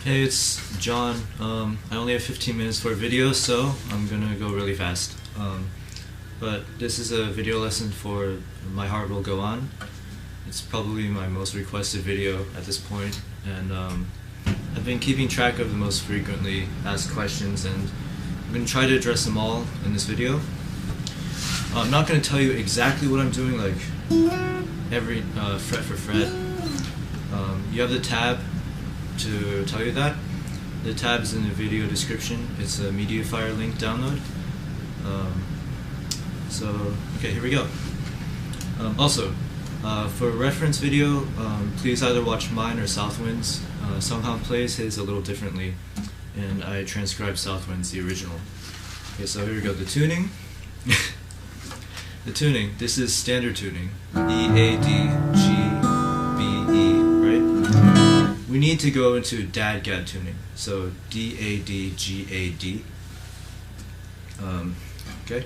Hey, it's John. I only have 15 minutes for a video, so I'm gonna go really fast. But this is a video lesson for My Heart Will Go On. It's probably my most requested video at this point, and I've been keeping track of the most frequently asked questions, and I'm gonna try to address them all in this video. I'm not gonna tell you exactly what I'm doing, like every fret for fret. You have the tab to tell you that. The tab is in the video description. It's a MediaFire link download. Okay, here we go. Also, for a reference video, please either watch mine or Southwind's. Sunghan plays his a little differently, and I transcribed Southwind's, the original. Okay, so here we go. The tuning. The tuning. This is standard tuning. E, A, D, G, B, E, right? We need to go into dad-gad tuning. So D, A, D, G, A, D. Okay?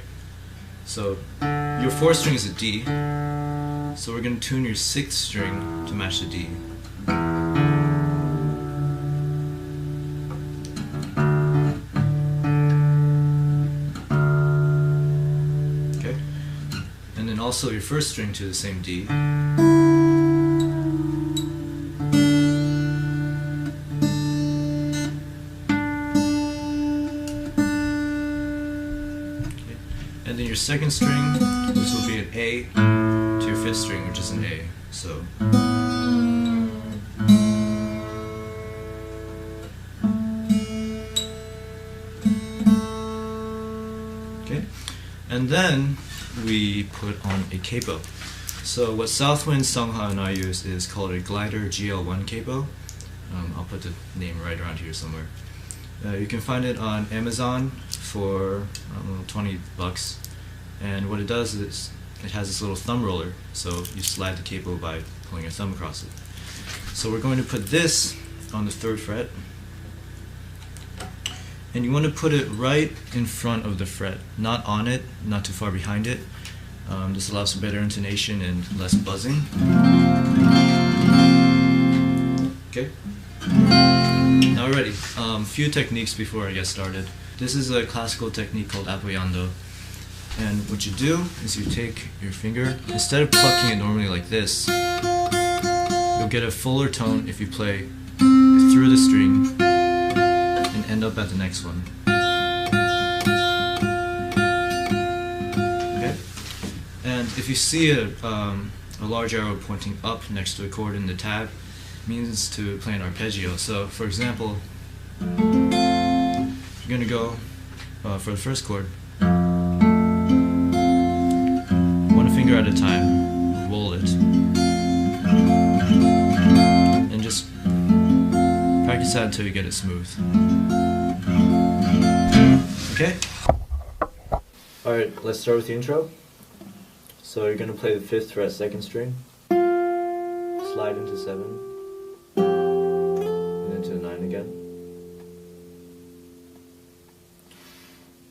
So your 4th string is a D. So we're going to tune your 6th string to match the D. Okay? And then also your 1st string to the same D. And then your 2nd string, which will be an A, to your 5th string, which is an A. So. Okay. And then we put on a capo. So what Southwind, Sungha, and I use is called a glider GL1 capo. I'll put the name right around here somewhere. You can find it on Amazon for 20 bucks, and what it does is it has this little thumb roller, so you slide the capo by pulling your thumb across it. So we're going to put this on the 3rd fret, and you want to put it right in front of the fret, not on it, not too far behind it. This allows for better intonation and less buzzing. Okay? Now we're ready. Few techniques before I get started. This is a classical technique called apoyando. And what you do is you take your finger, instead of plucking it normally like this, you'll get a fuller tone if you play through the string and end up at the next one. Okay? And if you see a large arrow pointing up next to a chord in the tab, it means to play an arpeggio. So for example, you're going to go for the 1st chord, one finger at a time, roll it, and just practice that until you get it smooth. Okay? Alright, let's start with the intro. So you're going to play the 5th fret 2nd string, slide into 7, and then to the 9 again.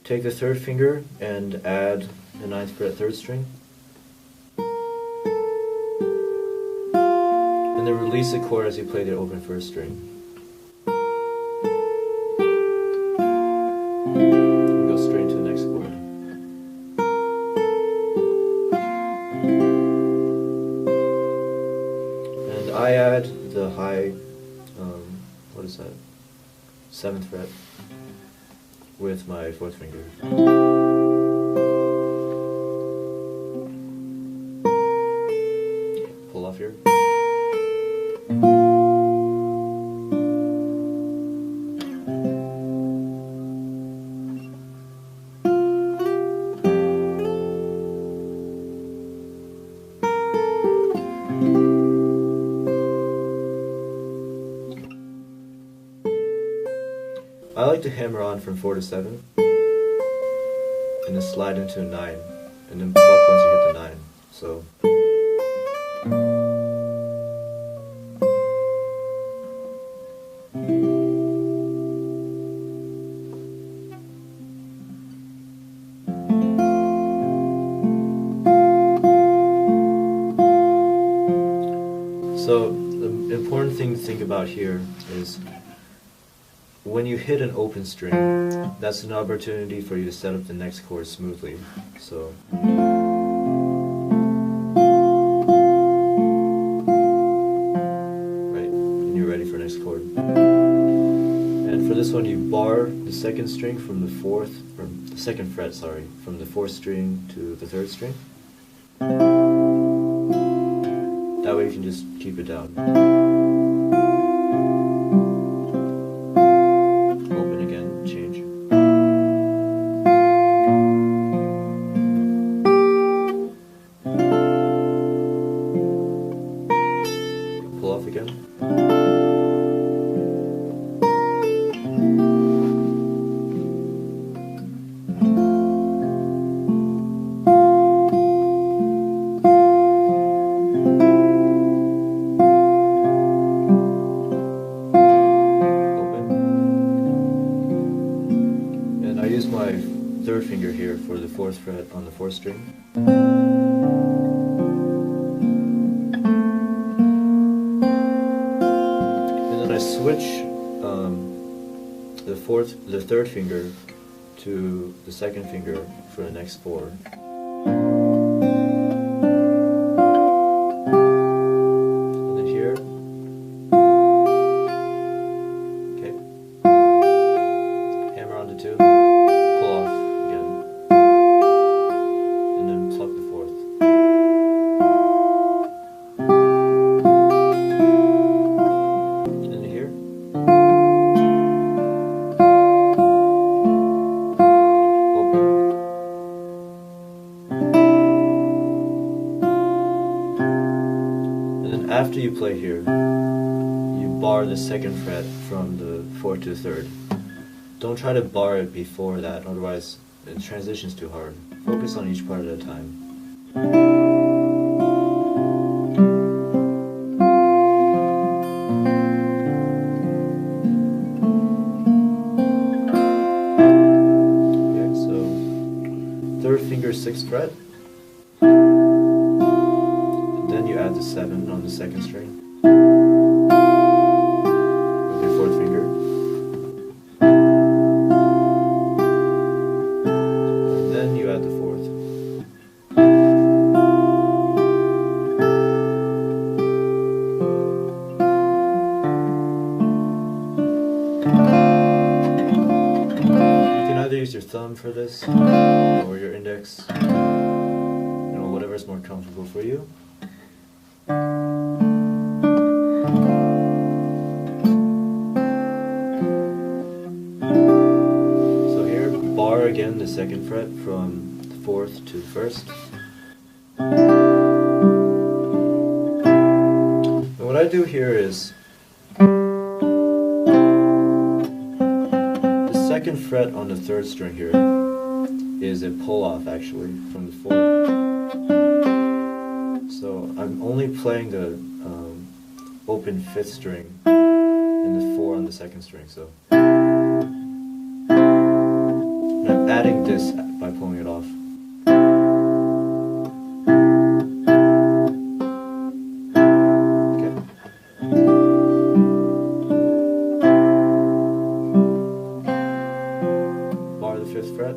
Take the 3rd finger and add the 9th fret 3rd string, and then release the chord as you play the open 1st string. And go straight to the next chord. And I add the high, what is that, 7th fret with my 4th finger. Pull off here. I like to hammer on from 4 to 7, and then slide into a 9, and then pluck once you hit the 9. So. So the important thing to think about here is when you hit an open string, that's an opportunity for you to set up the next chord smoothly. So right, and you're ready for next chord. And for this one, you bar the second string from the fourth, or the second fret, sorry, from the fourth string to the third string. That way you can just keep it down. Open again, change. Pull off again. I use my third finger here for the fourth fret on the fourth string. And then I switch the third finger to the second finger for the next four. And then here. Okay. Hammer on the two. After you play here, you bar the second fret from the fourth to the third. Don't try to bar it before that, otherwise the transition's too hard. Focus on each part at a time. Okay, so third finger, sixth fret. Then you add the 7 on the second string with your fourth finger. And then you add the fourth. You can either use your thumb for this or your index, whatever's more comfortable for you. So here, bar again the second fret from the fourth to the first. And what I do here is the second fret on the third string here is a pull off actually from the fourth. So I'm only playing the open fifth string and the 4 on the second string. So and I'm adding this by pulling it off. Okay. Bar the 5th fret.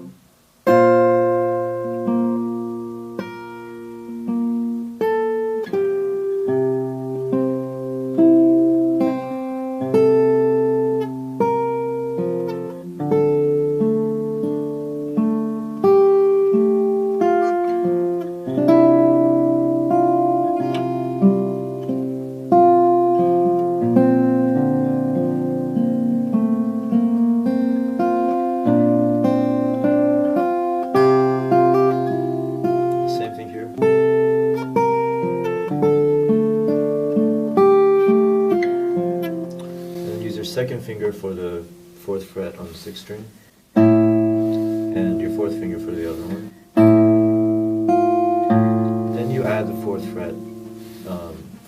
Second finger for the 4th fret on the 6th string, and your 4th finger for the other one. Then you add the 4th fret,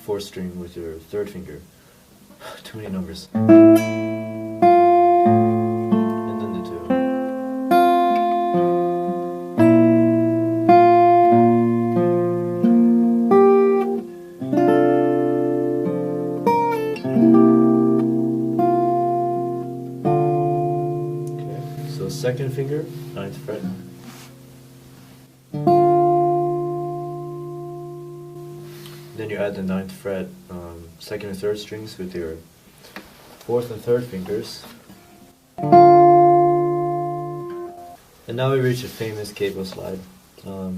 4th string with your 3rd finger. Too many numbers. And then the 2. So second finger, 9th fret. Then you add the 9th fret, 2nd and 3rd strings with your 4th and 3rd fingers. And now we reach a famous capo slide. I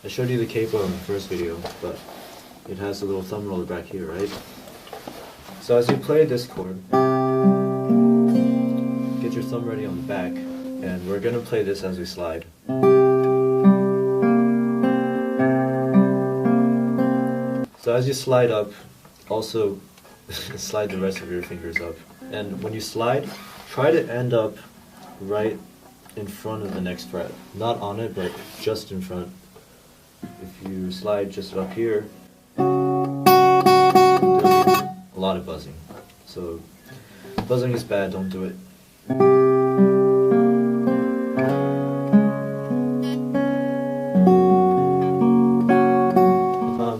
showed you the capo in the first video, but it has a little thumb roller back here, right? So as you play this chord, get your thumb ready on the back, and we're going to play this as we slide. So as you slide up, also slide the rest of your fingers up. And when you slide, try to end up right in front of the next fret. Not on it, but just in front. If you slide just up here, there'll be a lot of buzzing. So buzzing is bad, don't do it.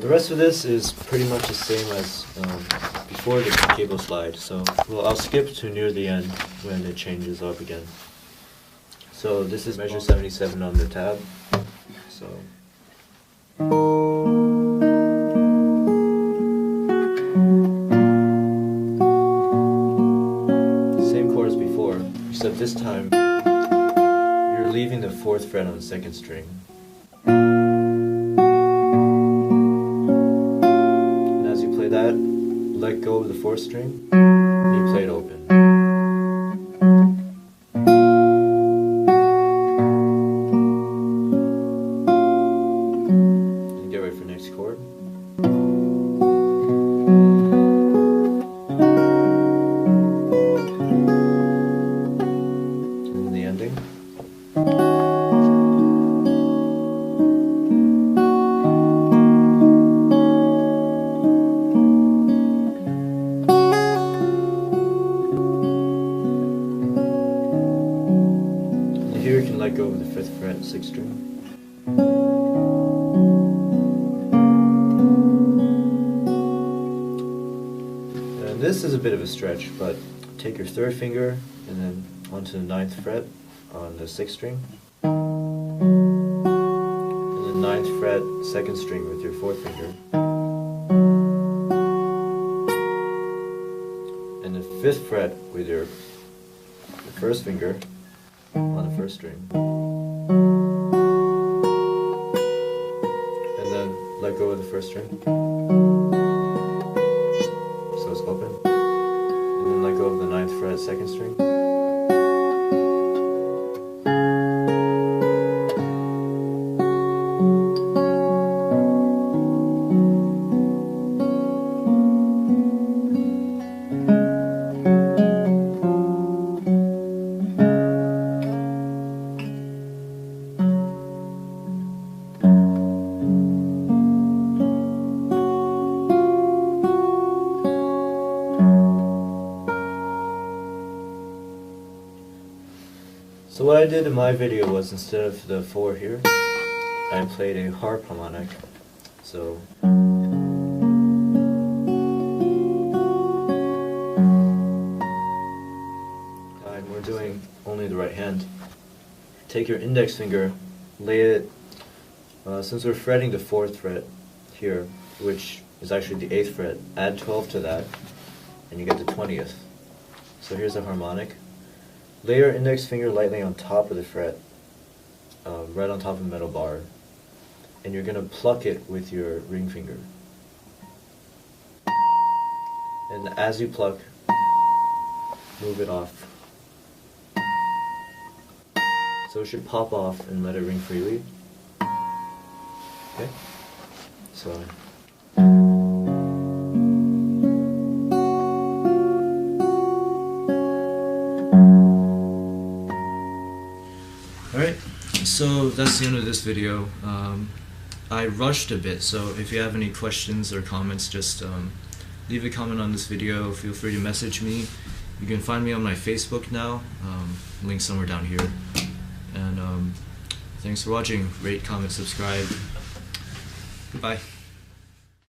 The rest of this is pretty much the same as before the capo slide, so I'll skip to near the end when it changes up again. So this is measure 77 on the tab. So same chord as before, except this time you're leaving the 4th fret on the 2nd string. That, let go of the 4th string, and you play it open. And get ready for next chord. And then the ending. Here you can let go of the 5th fret, 6th string. And this is a bit of a stretch, but take your 3rd finger and then onto the 9th fret on the 6th string. And the 9th fret, 2nd string with your 4th finger. And the 5th fret with your 1st finger on the 1st string, and then let go of the 1st string, so it's open, and then let go of the 9th fret, 2nd string, So what I did in my video was, instead of the 4 here, I played a harp harmonic. So and we're doing only the right hand. Take your index finger, lay it, since we're fretting the 4th fret here, which is actually the 8th fret, add 12 to that, and you get the 20th. So here's a harmonic. Lay your index finger lightly on top of the fret, right on top of the metal bar, and you're going to pluck it with your ring finger. And as you pluck, move it off. So it should pop off and let it ring freely. Okay? So alright, so that's the end of this video. I rushed a bit, so if you have any questions or comments, just leave a comment on this video. Feel free to message me. You can find me on my Facebook now, link somewhere down here. And thanks for watching. Rate, comment, subscribe. Goodbye.